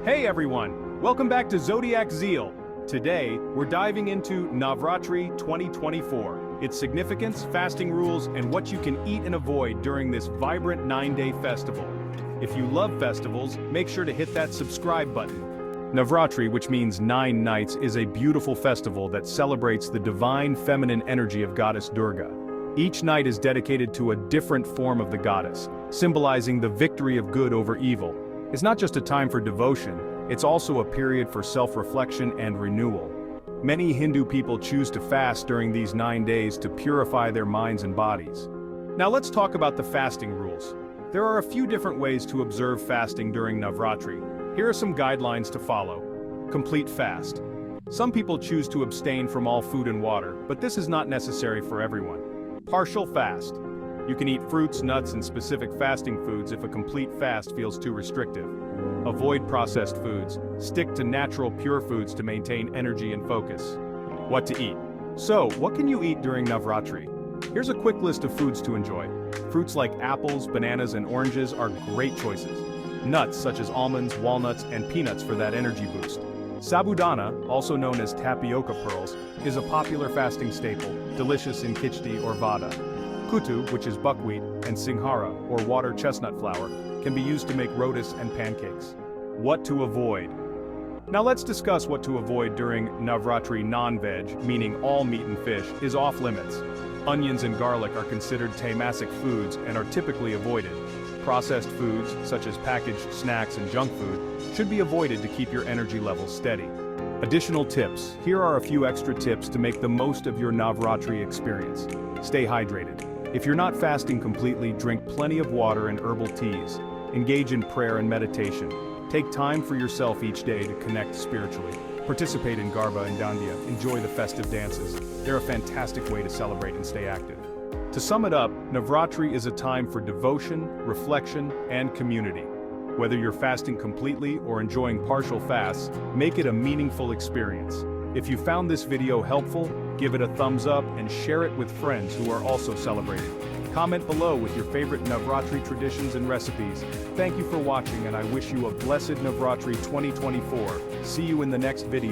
Hey everyone, welcome back to Zodiac Zeal. Today, we're diving into Navratri 2024, its significance, fasting rules, and what you can eat and avoid during this vibrant 9-day festival. If you love festivals, make sure to hit that subscribe button. Navratri, which means 9 nights, is a beautiful festival that celebrates the divine feminine energy of Goddess Durga. Each night is dedicated to a different form of the goddess, symbolizing the victory of good over evil. It's not just a time for devotion, it's also a period for self-reflection and renewal. Many Hindu people choose to fast during these 9 days to purify their minds and bodies. Now let's talk about the fasting rules. There are a few different ways to observe fasting during Navratri. Here are some guidelines to follow. Complete fast. Some people choose to abstain from all food and water, but this is not necessary for everyone. Partial fast. You can eat fruits, nuts, and specific fasting foods if a complete fast feels too restrictive. Avoid processed foods. Stick to natural, pure foods to maintain energy and focus. What to eat. So, what can you eat during Navratri? Here's a quick list of foods to enjoy. Fruits like apples, bananas, and oranges are great choices. Nuts such as almonds, walnuts, and peanuts for that energy boost. Sabudana, also known as tapioca pearls, is a popular fasting staple, delicious in khichdi or vada. Kuttu, which is buckwheat, and singhara, or water chestnut flour, can be used to make rotis and pancakes. What to avoid? Now let's discuss what to avoid during Navratri. Non-veg, meaning all meat and fish, is off limits. Onions and garlic are considered tamasic foods and are typically avoided. Processed foods, such as packaged snacks and junk food, should be avoided to keep your energy levels steady. Additional tips. Here are a few extra tips to make the most of your Navratri experience. Stay hydrated. If you're not fasting completely, drink plenty of water and herbal teas. Engage in prayer and meditation. Take time for yourself each day to connect spiritually. Participate in Garba and Dandiya. Enjoy the festive dances. They're a fantastic way to celebrate and stay active. To sum it up, Navratri is a time for devotion, reflection, and community. Whether you're fasting completely or enjoying partial fasts, make it a meaningful experience. If you found this video helpful, give it a thumbs up and share it with friends who are also celebrating. Comment below with your favorite Navratri traditions and recipes. Thank you for watching, and I wish you a blessed Navratri 2024. See you in the next video.